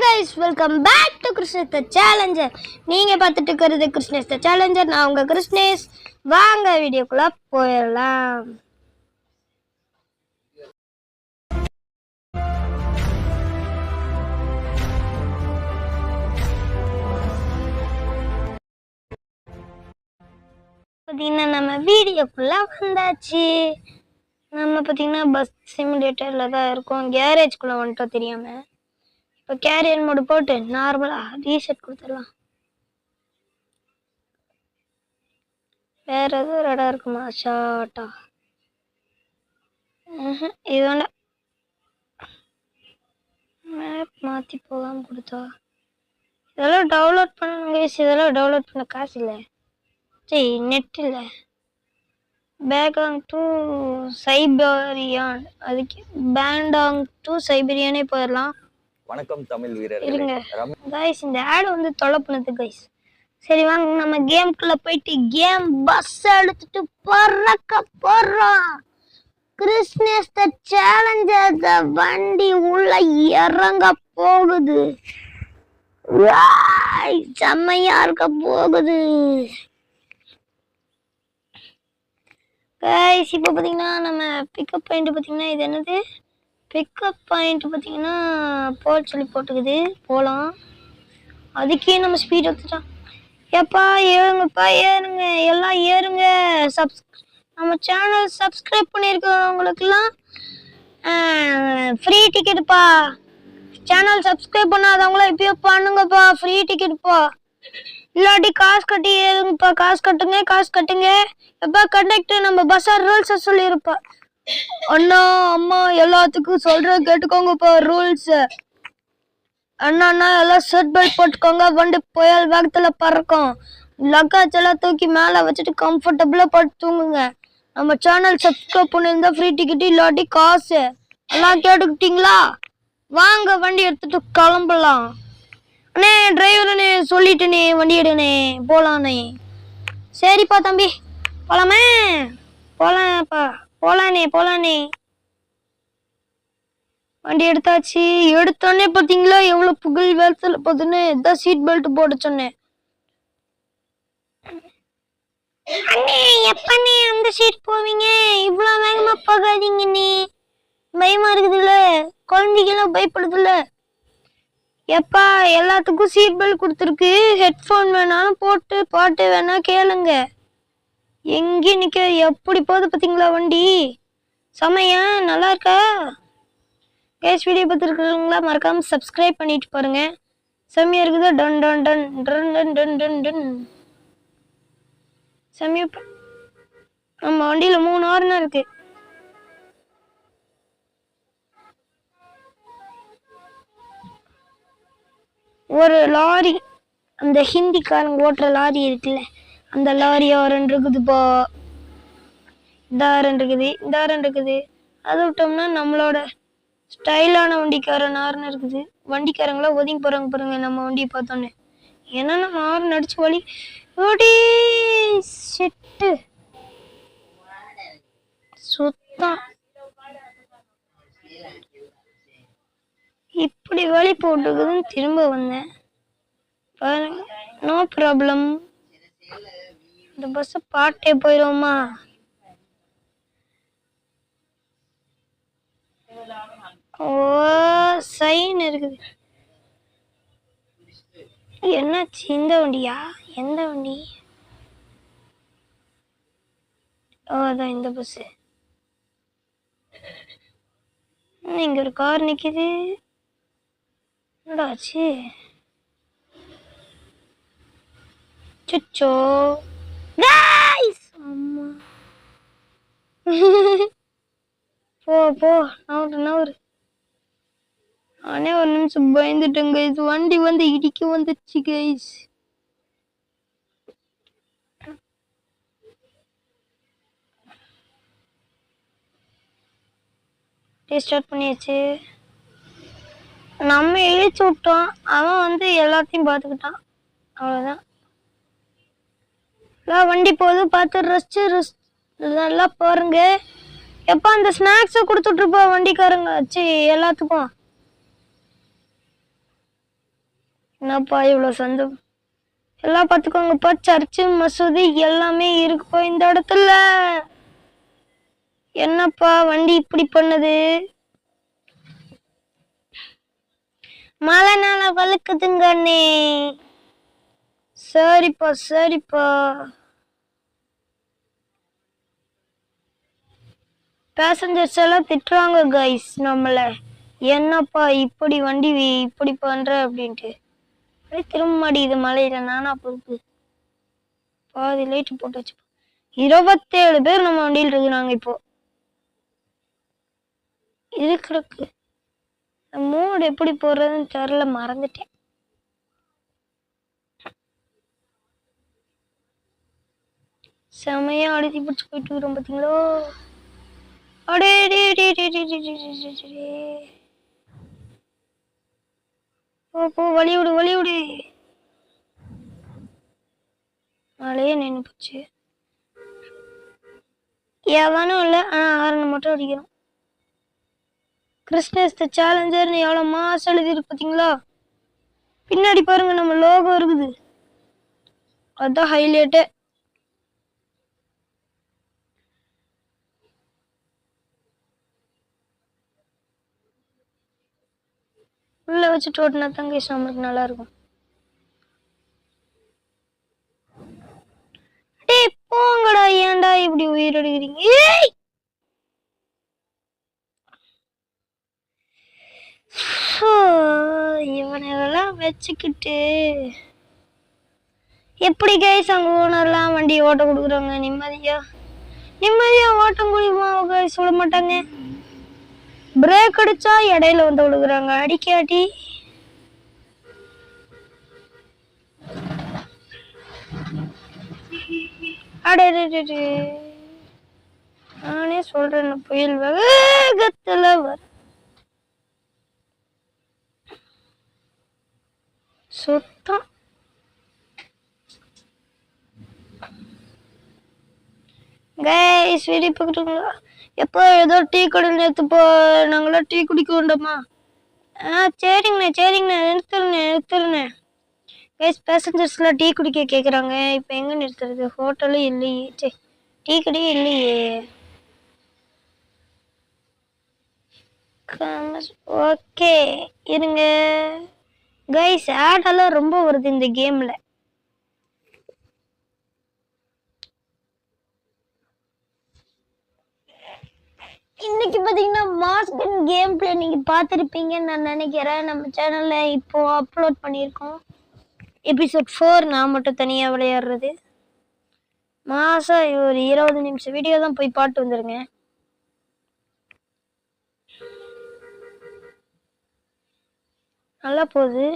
guys, welcome back to Krishnesh the Challenger. நீங்க பார்த்துட்டு இருக்கிறது Krishnesh the Challenger. நான் உங்க Krishnesh. வாங்க வீடியோக்குள்ள போயிடலாம். பார்த்தீங்கன்னா நம்ம வீடியோக்குள்ள வந்தாச்சு. நம்ம பார்த்தீங்கன்னா பஸ் சிமுலேட்டர்ல தான் இருக்கோம். கேரேஜ்குள்ள வந்துட்டோம் தெரியாம. இப்போ கேரியர் மோடு போட்டு நார்மலாக ரீசெட் கொடுத்துடலாம். வேற எதுவும் ஒரு இடம் இருக்குமா? ஷார்ட்டா இது வேண்டாம். மேப் மாற்றி போகாமல் கொடுத்தா இதெல்லாம் டவுன்லோட் பண்ணணும் கைஸ். இதெல்லாம் டவுன்லோட் பண்ண காசு இல்லை, சரி நெட் இல்லை. பேங்காங் டு சைபரியான், அதுக்கு பேண்டாங் டு சைபரியானே போயிடலாம். வணக்கம் தமிழ் வீரர் இருங்க கைஸ், இந்த ஆட் வந்து தொலை பண்ணுது கைஸ். சரி வாங்க நம்ம கேம்குள்ள போயிட்டு கேம் பஸ் எடுத்துட்டு பறக்க போறோம். கிருஷ்ணேஷ் தி சேலஞ்சர் வண்டி உள்ள இறங்க போகுது. செம்மையா இருக்க போகுது கைஸ். இப்போ பார்த்தீங்கன்னா நம்ம பிக்கப் பாயிண்ட் பார்த்தீங்கன்னா இது என்னது பிக்கப் பாயிண்ட் பார்த்தீங்கன்னா போக சொல்லி போட்டுக்குது. போகலாம். அதுக்கே நம்ம ஸ்பீட் எடுத்துட்டோம். எப்பா ஏறுங்கப்பா, ஏறுங்க எல்லாம் ஏறுங்க. நம்ம சேனல் சப்ஸ்கிரைப் பண்ணியிருக்கிறவங்களுக்குலாம் ஃப்ரீ டிக்கெட்டுப்பா. சேனல் சப்ஸ்கிரைப் பண்ணாதவங்களாம் இப்பயோ பண்ணுங்கப்பா, ஃப்ரீ டிக்கெட்டுப்பா. இல்லாட்டி காசு கட்டி ஏறுங்கப்பா, காசு கட்டுங்க, காசு கட்டுங்க. எப்பா கண்டக்டர் நம்ம பஸ்ஸார் ரூல்ஸை சொல்லியிருப்பா. அண்ணா அம்மா எல்லாத்துக்கும் சொல்ற கேட்டுக்கோங்கப்பா ரூல்ஸ். அண்ணா அண்ணா எல்லாம் செட் பெல்ட் போட்டுக்கோங்க, வண்டி புயல் வேகத்துல பறக்கும். லக்கேஜ் எல்லாம் தூக்கி மேல வச்சுட்டு கம்ஃபர்டபுளா படுத்து தூங்குங்க. நம்ம சேனல் சப்ஸ்கிரைப் பண்ணியிருந்தா ஃப்ரீ டிக்கெட் இல்லாட்டி காசு. எல்லாம் கேட்டுக்கிட்டீங்களா? வாங்க வண்டி எடுத்துட்டு கிளம்பலாம். அண்ணே டிரைவர்னே சொல்லிட்டுனே வண்டி எடுனே போலானே. சரிப்பா தம்பி போலாமே, போலாம்ப்பா, போலானே. வண்டி எடுத்தாச்சு. எடுத்தோடனே பார்த்தீங்களா எவ்வளோ புகழ் வேலத்தில் பார்த்துன்னு எதாவது சீட் பெல்ட் போட சொன்னேன். அண்ணே எப்பண்ணே அந்த சீட் போவீங்க? இவ்வளோ வேகமாக போகாதீங்கண்ணே, பயமா இருக்குதுல்ல, குழந்தைகளாம் பயப்படுதுல்ல. எப்பா எல்லாத்துக்கும் சீட் பெல்ட் கொடுத்துருக்கு. ஹெட்ஃபோன் வேணாலும் போட்டு பாட்டு வேணா கேளுங்க. எங்கேயும் நிற்க எப்படி போகுது பார்த்தீங்களா வண்டி? செமையா நல்லா இருக்கா கேஸ்? வீடியோ பார்த்துருக்குறவங்களா மறக்காம சப்ஸ்கிரைப் பண்ணிட்டு பாருங்க. செம்மையா இருக்குது. டன் டன் டன் டன் டன் டன் டன் டன் செம்மையா. நம்ம வண்டியில 3 ஹார்ன் இருக்கு. ஒரு லாரி, அந்த ஹிந்திக்காரங்க ஓட்டுற லாரி இருக்குல்ல, அந்த லாரி ஆரன் இருக்குதுப்பா. இந்த ஆரன் இருக்குது, இந்த ஆரன் இருக்குது. அதை விட்டோம்னா நம்மளோட ஸ்டைலான வண்டிக்காரன் ஆரன் இருக்குது. வண்டிக்காரங்களாம் ஒதுங்கி போறாங்க பாருங்க நம்ம வண்டியை பார்த்தோன்னே. ஏன்னா நம்ம ஆரன் அடிச்சு வழி ஓடி செட்டு சுத்தம். இப்படி வழி போட்டுக்குதுன்னு திரும்ப வந்தேன் பாருங்க. No problem. இந்த பஸ் பாட்டே போயிடுவோமா? ஓ சைன் இருக்குது. என்னாச்சு? இந்த வண்டியா? எந்த வண்டி? ஓ அதான் இந்த பஸ். இங்க ஒரு கார் நிக்குது. என்னடாச்சு? சுச்சோ गाइस அம்மா போ நவுறு. நானே ஒரு நிமிஷம் பயந்துட்டேன் கைஸ். வண்டி வந்து இடிக்க வந்துச்சு கைஸ். ரீஸ்டார்ட் பண்ணியாச்சு. நம்ம இழிச்சு விட்டோம், அவன் வந்து எல்லாத்தையும் பார்த்துக்கிட்டான். அவ்வளோதான். வண்டி போகுது பார்த்து ரசிச்சு நல்லா பாருங்க. எப்போ அந்த ஸ்நாக்ஸை கொடுத்துட்ருப்பா வண்டிக்காரங்க. எல்லாத்துக்கும் என்னப்பா இவ்வளோ சந்தோம் எல்லாம் பார்த்துக்கோங்கப்பா, சர்ச்சு மசூதி எல்லாமே இருக்குப்பா இந்த இடத்துல. என்னப்பா வண்டி இப்படி பண்ணுது? மழை நாள வழுக்குதுங்க அண்ணே. சரிப்பா சரிப்பா. பேசஞ்சர்ஸ் எல்லாம் திட்டுறாங்க கைஸ் நம்மள, என்னப்பா இப்படி வண்டி இப்படி பண்ற அப்படின்ட்டு. அப்படியே திரும்ப மாட்டேங்குது மழையில, நானா பொறுப்பு? பாதி லைட் போட்டு வச்சு 27 பேர் நம்ம வண்டியில் இருக்கிறாங்க இப்போ. இது கிடக்கு மூடு எப்படி போடுறதுன்னு தெரியல, மறந்துட்டேன். செமையா அடிச்சு பிடிச்சு போயிட்டு இருக்கிறோம் பார்த்தீங்களோ. அடே போ வழி விடு வழி விடு. மழையே நின்று போச்சு. எவனும் இல்லை, ஆனால் ஹாரனை மட்டும் அடிக்கிறோம். கிறிஸ்டஸ் த சேலஞ்சர்னு எவ்வளோ மாசம் எழுதிருக்கு பார்த்தீங்களா? பின்னாடி பாருங்க நம்ம லோகோ இருக்குது, அதுதான் ஹைலைட்டே. உள்ள வச்சுட்டு ஓட்டினா தங்க நம்மளுக்கு நல்லா இருக்கும். டேய் போங்கடா, ஏன்டா இப்படி உயிர் எடுக்கிறீங்க? இவனெல்லாம் வச்சுக்கிட்டு எப்படி கைஸ் அங்க ஓனர்லாம் வண்டி ஓட்ட கொடுக்குறாங்க? நிம்மதியா நிம்மதியா ஓட்ட முடியுமா கைஸ்? விட மாட்டாங்க. பிரேக் அடிச்சா இடையில வந்து விழுகுறாங்க, அடிக்காட்டி அடே. நானே சொல்றேன் புயல் வேகத்துல வர சுத்தம். கைஸ் வீடியோ பார்க்குறீங்களா? எப்போ ஏதோ டீ கடை நேற்றுப்போ நாங்களாம் டீ குடிக்க வேண்டாமா? சரிங்கண்ணே சரிங்கண்ணே, நிறுத்துறேண்ணே. கைஸ் பேசஞ்சர்ஸ்லாம் டீ குடிக்க கேட்குறாங்க. இப்போ எங்கே நிறுத்துறது? ஹோட்டலும் இல்லையே, சரி டீ கடையும் இல்லையே. ஓகே இருங்க கைஸ், ஆடெல்லாம் ரொம்ப வருது இந்த கேம்ல. இன்னைக்கு பார்த்தீங்கன்னா மாஸ்கன் கேம் பிளே நீங்கள் பார்த்துருப்பீங்கன்னு நான் நினைக்கிறேன். நம்ம சேனலில் இப்போ அப்லோட் பண்ணியிருக்கோம். எபிசோட் 4 நான் மட்டும் தனியாக விளையாடுறது. மாதம் ஒரு 20 நிமிஷம் வீடியோ தான், போய் பாட்டு வந்துருங்க. நல்லா போகுது.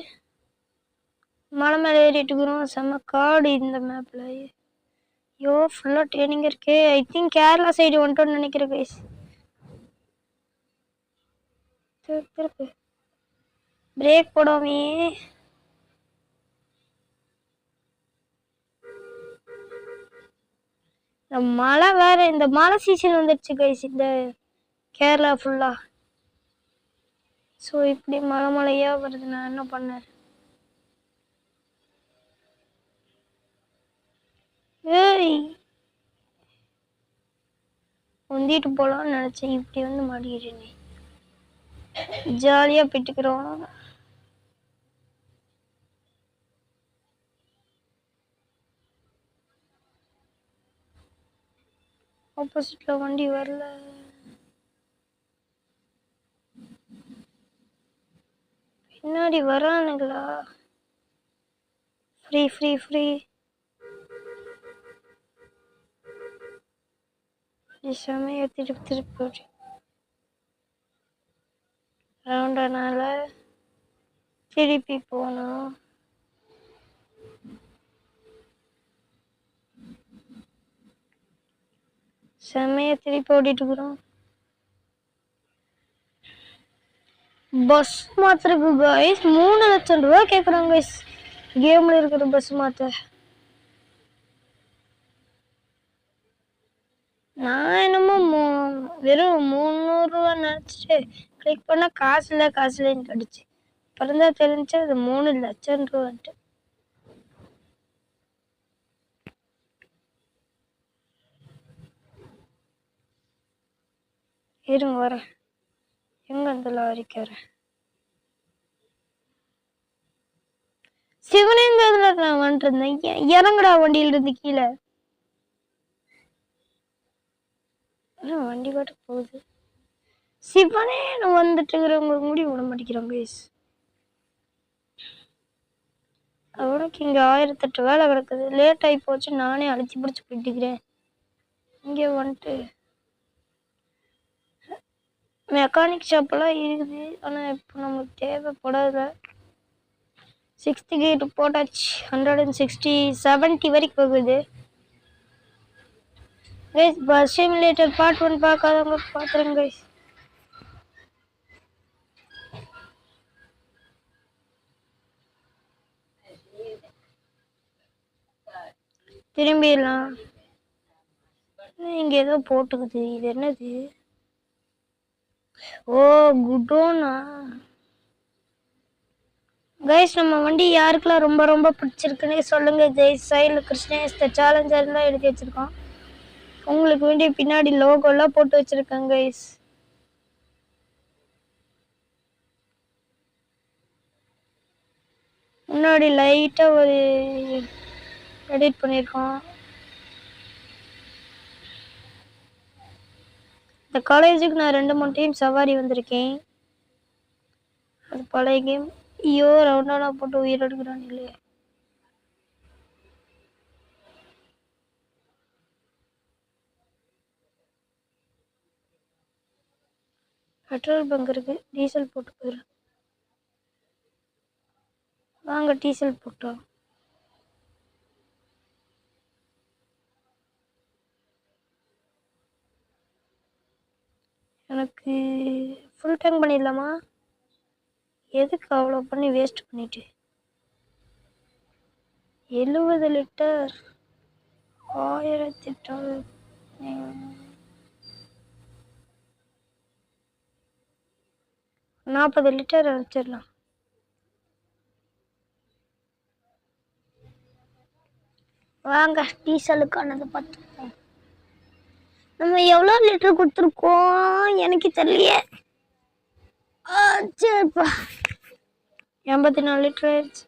மலை மேலே ஏறிட்டு இருக்கிறோம். செம்ம காடு இந்த மேப்பில். ஐயோ ஃபுல்லாக ட்ரெயினிங் இருக்கே. ஐ திங்க் கேரளா சைடு வந்துட்டோன்னு நினைக்கிறேன் கைஸ். திருப்பு பிரேக் போடாமே. இந்த மழை வேற, இந்த மழை சீசன் வந்துடுச்சு கைஸ் இந்த கேரளா ஃபுல்லா. ஸோ இப்படி மழையா வருது, நான் என்ன பண்ணேன்? ஏய் உந்திட்டு போலான்னு நினைச்சேன், இப்படி வந்து மாட்டிக்கிட்டேனே. ஜாலியா போயிட்டுக்கிறோம். ஆப்போசிட்ல வண்டி வரல. பின்னாடி வரானுங்களா? Free free free. செமையா திருப்பி ரவுண்டனால திருப்பி போனோம். செமையா திருப்பி ஓடிட்டு இருக்கிறோம். பஸ் மாத்திருக்கு கைஸ் 3 லட்சம் ரூபா கேட்குறாங்க கைஸ் கேம்ல இருக்கிற பஸ் மாத்த. நான் என்னமோ வெறும் 300 ரூபா நினைச்சிட்டு கிளிக் பண்ணா காசு இல்லைன்னு கடிச்சு அப்புறம் தான் தெரிஞ்சு அது 3 லட்சம் ரூபான்ட்டு. இருங்க வரேன். எங்க அந்த லாரிக்கு வரேன். சிவனேந்திரத்துல நான் வந்துருந்தேன். இறங்குடா வண்டியில இருந்து கீழே. வண்டி பாட்டு போகுது. சிவனே வந்துட்டு இருக்கிறவங்களுக்கு முடி விட மாட்டேங்கிறாங்க கைஸ். அவனுக்கு இங்க 1008 வேலை கிடக்குது. லேட் ஆகி போச்சு. நானே அழைச்சி பிடிச்சி போயிட்டுக்கிறேன். இங்கே வந்துட்டு மெக்கானிக் ஷாப்லாம் இருக்குது. ஆனால் இப்போ நமக்கு தேவைப்படாத 60 கேட் போட்டாச்சு. 160 70 வரைக்கும் போகுது கைஸ். பஸ் சிமுலேட்டர் பார்ட் 1 பார்க்காதவங்க பார்த்துருங்க கைஸ். திரும்பிடலாம். இங்க ஏதோ போட்டுக்குது. இது என்னது? ஓ குடோனா கைஸ். நம்ம வண்டி யாருக்கெல்லாம் ரொம்ப ரொம்ப பிடிச்சிருக்குன்னு சொல்லுங்க கைஸ். சைடில் கிருஷ்ணேஷ் த சேலஞ்சர்லாம் எழுதி வச்சிருக்கோம். உங்களுக்கு வேண்டிய பின்னாடி லோகோலாம் போட்டு வச்சிருக்கேன் கைஸ். முன்னாடி லைட்டா ஒரு எடிட் பண்ணியிருக்கோம். இந்த காலேஜுக்கு நான் 2-3 டைம் சவாரி வந்திருக்கேன். அது பழைய கேம். ஐயோ ரவுண்டானா போட்டு உயிர் எடுக்கிறான் இல்லையே. பெட்ரோல் பங்க் இருக்கு. டீசல் போட்டு போயிடும். வாங்க டீசல் போட்டோம். எனக்கு ஃபுல் டேங்க் பண்ணிடலாமா? எதுக்கு அவ்வளோ பண்ணி வேஸ்ட் பண்ணிட்டு? 70 லிட்டர் 1008 40 லிட்டர் வச்சிடலாம். வாங்க டீசலுக்கானது பார்த்துப்போம். நம்ம எவ்வளோ லிட்டர் கொடுத்துருக்கோம் எனக்கு தெரியலையே. சரிப்பா 84 லிட்டர் ஆயிடுச்சு.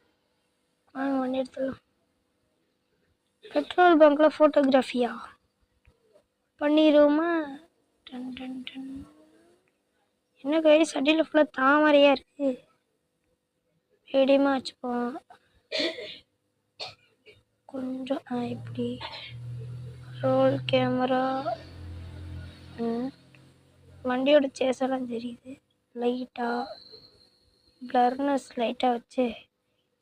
வாங்க வண்டி எடுத்துடலாம். பெட்ரோல் பங்க்ல ஃபோட்டோகிராஃபியா பண்ணிடுவோமா? டன் டன் டன். என்ன கைஸ் அடியில் ஃபுல்லாக தாமரையாக இருக்கு. மீடியமாக வச்சுப்போம் கொஞ்சம். இப்படி ரோல் கேமரா. வண்டியோட சேஸெல்லாம் தெரியுது. லைட்டாக பிளர்னஸ் லைட்டாக வச்சு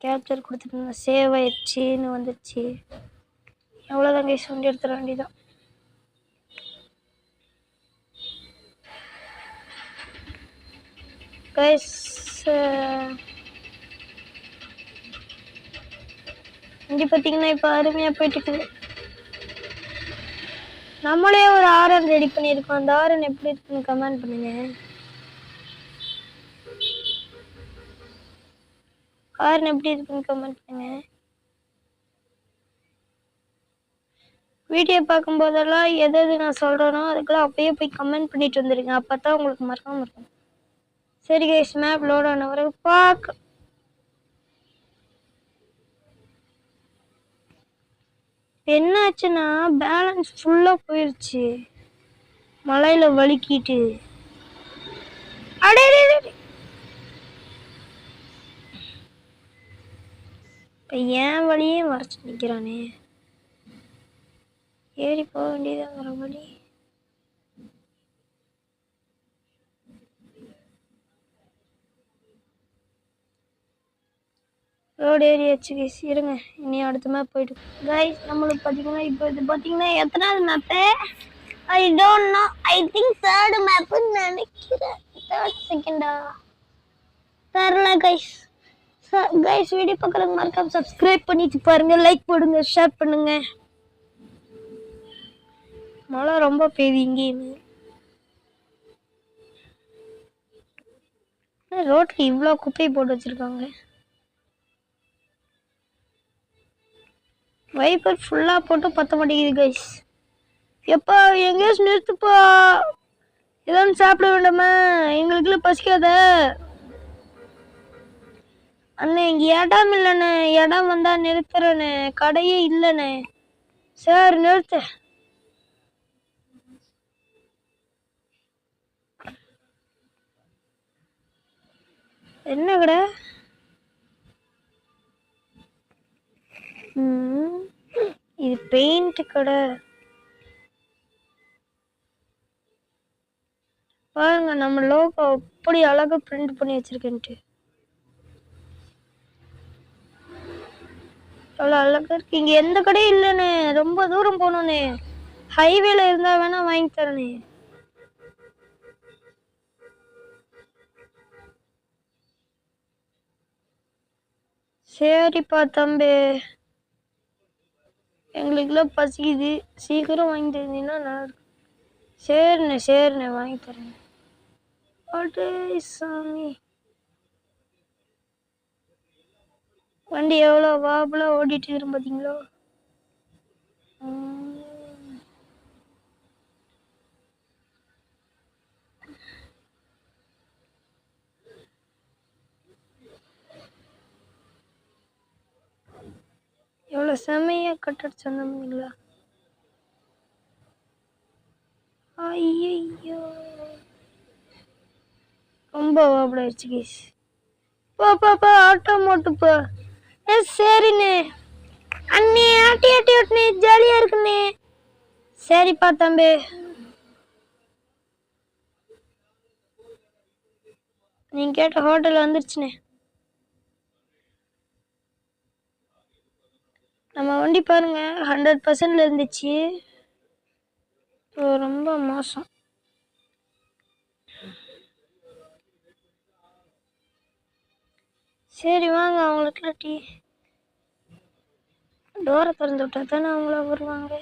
கேப்சர் கொடுத்துட்டு சேவ் ஆயிடுச்சின்னு வந்துடுச்சு. எவ்வளோதான் கைஸ் வண்டி எடுத்துட வேண்டியதான். கைஸ் வண்டி பார்த்தீங்கன்னா இப்போ அருமையாக போயிட்டு இருக்குது. நம்மளே ஒரு ஆரன் ரெடி பண்ணியிருக்கோம். அந்த ஆரன் எப்படி இருக்குன்னு கமெண்ட் பண்ணுங்க. ஆரன் எப்படி இருக்குன்னு கமெண்ட் பண்ணுங்க. வீடியோ பார்க்கும்போதெல்லாம் எது நான் சொல்கிறேனோ அதுக்கெல்லாம் அப்பயே போய் கமெண்ட் பண்ணிட்டு வந்துருங்க. அப்போ தான் உங்களுக்கு மறக்காமல் இருக்கும். சரி கைஸ் மேப் லோட் ஆன வரை பார்க்க. என்னாச்சுன்னா பேலன்ஸ் ஃபுல்லாக போயிடுச்சு. மலையில் வலிக்கிட்டு அடே இப்போ ஏன் வழியே மறைச்சு நிற்கிறானே. ஏறி போக வேண்டியதான் வர வழி. ரோடு ஏறியாச்சு கைஸ். இருங்க இனி அடுத்த மேப் போயிட்டு கைஸ். நம்மளுக்கு பார்த்தீங்கன்னா இப்போ இது பார்த்தீங்கன்னா எத்தனாவது map I don't know. I think 3rd மேப்புன்னு நினைக்கிறேன். 3rd 2nd தெரில கைஸ். கைஸ் வீடியோ பார்க்குறவங்க மறக்காம சப்ஸ்கிரைப் பண்ணிட்டு பாருங்க. லைக் போடுங்க, ஷேர் பண்ணுங்க. மழை ரொம்ப பெய்யுது இங்கேயுமே. ரோட்ல இவ்வளோ குப்பையை போட்டு வச்சிருக்காங்க. வைப்பர் ஃபுல்லாக போட்டு பற்ற மாட்டேங்குது கைஸ். எப்பா எங்கேயாச்சும் நிறுத்துப்பா, ஏதாவது சாப்பிட வேண்டாமா, எங்களுக்குலாம் பசிக்காத. அண்ணே இங்கே இடம் இல்லைண்ணே, இடம் வந்தா நிறுத்துறேண்ணே, கடையே இல்லைண்ணே. சார் நிறுத்து. என்ன கடை? இது பெயிண்ட் கடை. பாருங்க நம்ம லோகோ அப்படி அழகா பிரிண்ட் பண்ணி வச்சிருக்கேன்ட்டு. அவ்வளோ அழகா இருக்கு. இங்க எந்த கடையும் இல்லைண்ணே, ரொம்ப தூரம் போகணுண்ணே. ஹைவேல இருந்தா வேணா வாங்கி தரேண்ணே. சரிப்பா தம்பி, எங்களுக்குலாம் பசிக்குது, சீக்கிரம் வாங்கி தந்தீங்கன்னா நல்லா இருக்கும். சரிண்ணே வாங்கி தரேன். அடே சாமி, வண்டி எவ்வளோ வாபலா ஓடிட்டு இருக்கு பார்த்தீங்களோ. எவ்வளோ செமையா கட்டடிச்சு வந்தீங்களா. ஐயோ ரொம்ப வாபலாயிடுச்சு கேஸ். பா ஆட்டோ மோட்டுப்பா. சரிண்ணே அண்ணே, ஆட்டி ஓட்டுனே, ஜாலியா இருக்குண்ணே. சரிப்பா தம்பி, நீங்க கேட்ட ஹோட்டல் வந்துருச்சுண்ணே. நம்ம வண்டி பாருங்க 100% இருந்துச்சு, ரொம்ப மோசம். சரி வாங்க, அவங்களுக்கு டீ டோரை திறந்து விட்டா தானே அவங்கள வருவாங்க.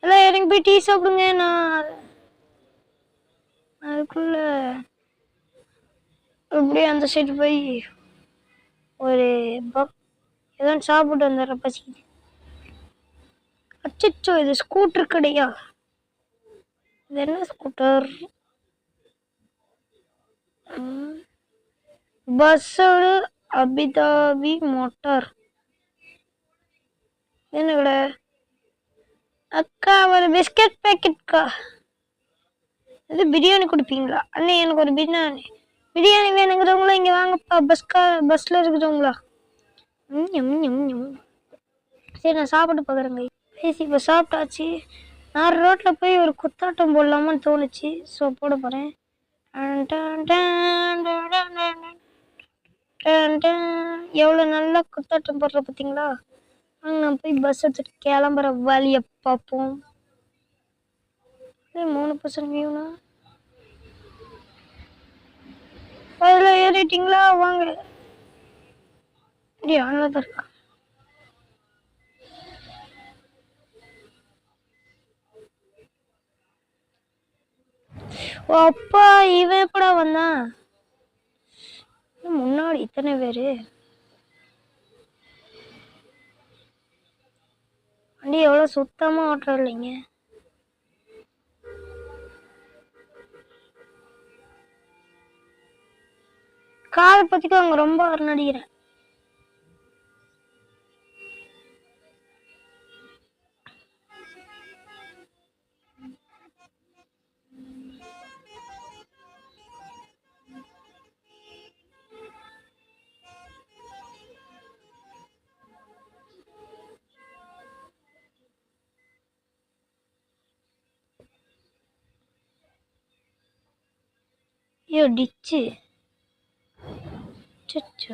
எல்லாம் இறங்கி போய் டீ சாப்பிடுங்க. நான் அதுக்குள்ள அப்படியே அந்த சைடு போய் ஒரு ஏதோ சாப்பிட்டு வந்துடுற பசிக்குது. அச்சோ, இது ஸ்கூட்டர் கிடையா? இது என்ன ஸ்கூட்டர்? பஸ்ஸோடு அபிதாபி மோட்டார். என்ன கடை? அக்கா ஒரு பிஸ்கட் பேக்கெட்க்கா. இது பிரியாணி கொடுப்பீங்களா? அண்ணே எனக்கு ஒரு பிரியாணி வேணுங்கிறவங்களா இங்கே வாங்கப்பா. பஸ்ஸில் இருக்கிறவங்களா? சரி நான் சாப்பிட்டு பார்க்குறேங்க. பேசி இப்போ சாப்பிட்டாச்சு. நான் ரோட்டில் போய் ஒரு குத்தாட்டம் போடலாமான்னு தோணுச்சு, ஸோ போட போகிறேன். எவ்வளோ நல்லா குத்தாட்டம் போடுற பார்த்தீங்களா. நான் போய் பஸ் எடுத்துட்டு கிளம்புற வழியை பார்ப்போம். 3% வியூனா அதில் ஏறிட்டிங்களா? வாங்க. இப்படி அவ்வளோதான் இருக்கா. அப்பா இவன் எப்படா வந்தான்? முன்னாடி இத்தனை பேரு. வண்டி எவ்வளோ சுத்தமாக ஓட்டுற இல்லைங்க. காதை பற்றிக்கு அவங்க ரொம்ப நடிக்கிறேன். ஐயோ டிச்சு. சச்சோ.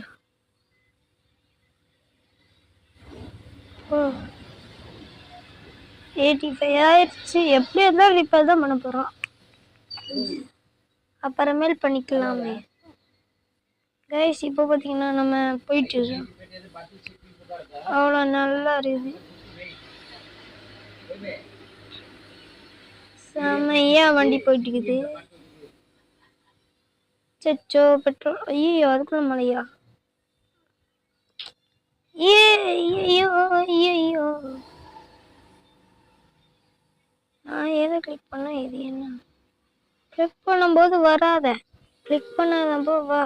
ஓ 85 ஆயிடுச்சு. எப்படி இருந்தாலும் இப்போ தான் பண்ண போகிறோம், அப்புறமேல் பண்ணிக்கலாமே கைஸ். இப்போ பார்த்தீங்கன்னா நம்ம போயிட்டு இருக்கோம். அவ்வளோ நல்லா இருக்குது, செம்மையா வண்டி போயிட்டு இருக்குது. சச்சோ பெட்ரோல். ஐயோ அதுக்குள்ள மழையா? ஐயோ ஐயோ, நான் எதை கிளிக் பண்ண? இது என்ன? கிளிக் பண்ணும்போது வராத, கிளிக் பண்ணாதப்போ வா.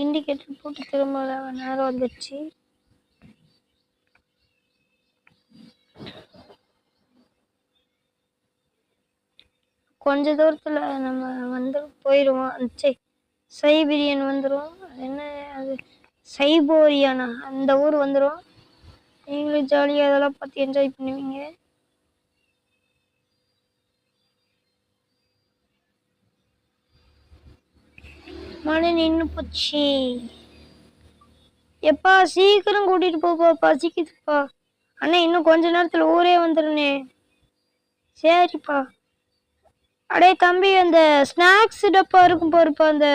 இண்டிகேட்டர் போட்டு திரும்ப நேரம் வந்துடுச்சு. கொஞ்ச தூரத்துல நம்ம போயிடுவோம். சைபீரியன் வந்துடும். என்ன அது, சைபோரியானா? அந்த ஊர் வந்துடும். நீங்களும் ஜாலியாக அதெல்லாம் பார்த்து என்ஜாய் பண்ணுவீங்க. மழை நின்று போச்சு. எப்பா சீக்கிரம் கூட்டிட்டு போப்பா, பசிக்குதுப்பா. அண்ணா இன்னும் கொஞ்ச நேரத்துல ஊரே வந்துருனே. சரிப்பா. அடே தம்பி, அந்த ஸ்நாக்ஸ் டப்பா இருக்கும் பாருப்பா அந்த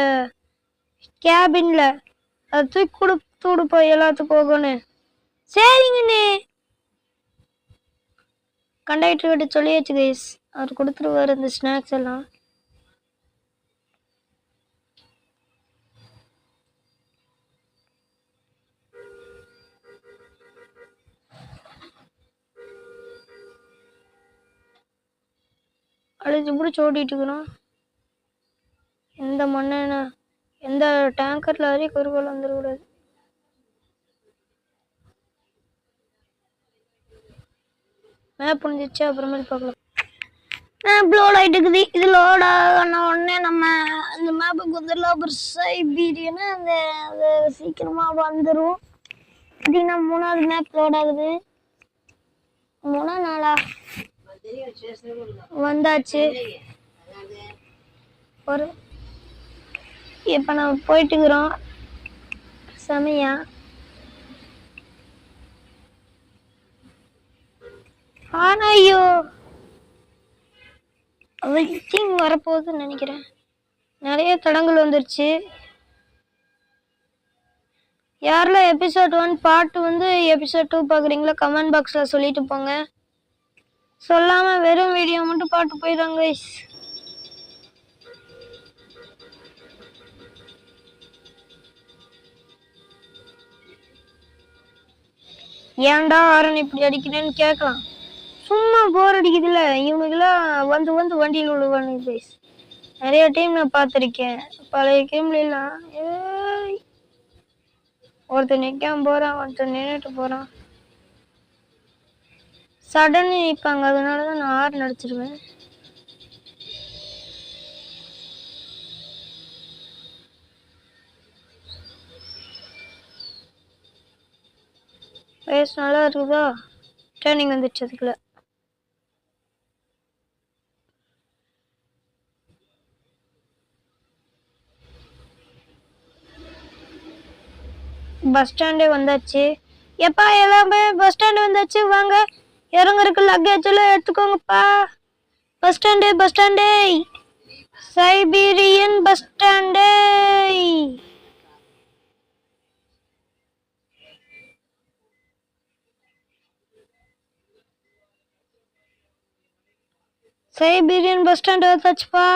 கேபின்ல, அதை தூக்கி கொடுப்பா எல்லாத்துக்கும் போகணும். சரிங்கண்ணே. கண்டக்டர் கிட்ட சொல்லியாச்சு கைஸ், அவர் கொடுத்துருவாரு அந்த ஸ்நாக்ஸ் எல்லாம். அழைச்சி பிடிச்சி ஓட்டிட்டு இருக்கிறோம். எந்த மண்ணெண்ண எந்த டேங்கர்ல வரையும் குறுகோல் வந்துடக்கூடாது. மேப் முடிஞ்சிச்சு, அப்புறமேட்டு பார்க்கலாம். மேப் லோட் ஆகிட்டு இருக்குது. இது லோட் ஆன உடனே நம்ம அந்த மேப்புக்கு வந்துடலாம். அப்புறம் சைபீரியன்னு அது சீக்கிரமாக வந்துடும். பார்த்தீங்கன்னா 3வது மேப் லோட் ஆகுது. 3 நாளா வந்தாச்சு. ஒரு இப்போ நம்ம போயிட்டுக்கிறோம். செமையா ஆனா ஐயோ வெயிட்டிங் வரப்போகுதுன்னு நினைக்கிறேன். நிறைய தடங்கள் வந்துருச்சு. யாரெல்லாம் எபிசோட் 1 பார்ட் வந்து எபிசோட் 2 பார்க்குறீங்களோ கமெண்ட் பாக்ஸில் சொல்லிட்டு போங்க. சொல்லாமல் வெறும் வீடியோ மட்டும் பார்த்து போயிடுறாங்க கைஸ். ஏன்டா ஆரன் இப்படி அடிக்கிறேன்னு கேட்கலாம். சும்மா போர் அடிக்குதுல்ல. இவனுக்கெல்லாம் வந்து வந்து வண்டியில் விழுவானுங்க கைஸ். நிறைய டைம் நான் பார்த்துருக்கேன். பழைய கேம்லாம் ஒருத்தர் நிற்காம போகிறான், ஒருத்தர் நின்றுட்டு போகிறான். சடன்னு நிற்பாங்க. அதனால தான் நான் ஆறு நடிச்சிருவேன். ரேஸ் நல்லா இருக்குதா? டேர்னிங் வந்துடுச்சு. அதுக்குள்ள பஸ் ஸ்டாண்டே வந்தாச்சு. எப்பா எல்லாமே பஸ் ஸ்டாண்டு வந்தாச்சு. வாங்க இறங்குறதுக்கு லக்கேஜ் எல்லாம் எடுத்துக்கோங்கப்பா. பஸ் ஸ்டாண்டே, பஸ் ஸ்டாண்டே, சைபீரியன் பஸ் ஸ்டாண்டே. சைபீரியன் பஸ் ஸ்டாண்டு வந்தாச்சுப்பா.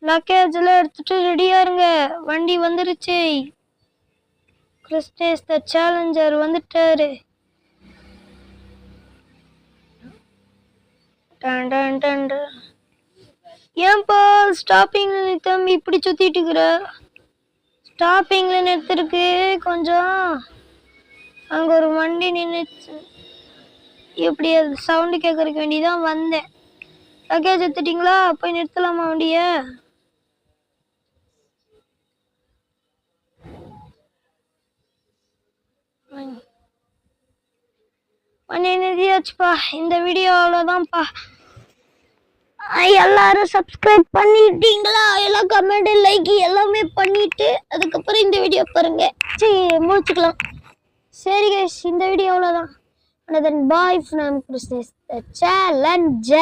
லக்கேஜ் எல்லாம் எடுத்துட்டு ரெடியா இருங்க. வண்டி வந்துருச்சு. கிறிஸ்டேஸ் த சேலஞ்சர் வந்துட்டாரு. ஏன்பா ஸ்டாப்பிங்ல நிறுத்தாம இப்படி சுத்திட்டு இருக்கிற? ஸ்டாப்பிங்ல நிறுத்திருக்கு. கொஞ்சம் அங்க ஒரு வண்டி நின்றுச்சு. இப்படி அது சவுண்டு கேட்கறதுக்கு வேண்டிதான் வந்தேன். லக்கேஜ் எடுத்துட்டீங்களா? போய் நிறுத்தலாமா வண்டிய? வண்டி நிறுத்தியாச்சுப்பா. இந்த வீடியோ அவ்வளோதான்ப்பா. எல்லாரும் சப்ஸ்கிரைப் பண்ணிட்டீங்களா? எல்லாம் கமெண்ட் லைக் எல்லாமே பண்ணிட்டு அதுக்கப்புறம் இந்த வீடியோ பாருங்க. சரி முடிச்சுக்கலாம். சரி கைஸ், இந்த வீடியோ அவ்வளோதான். And then bye from Christmas the Challenger.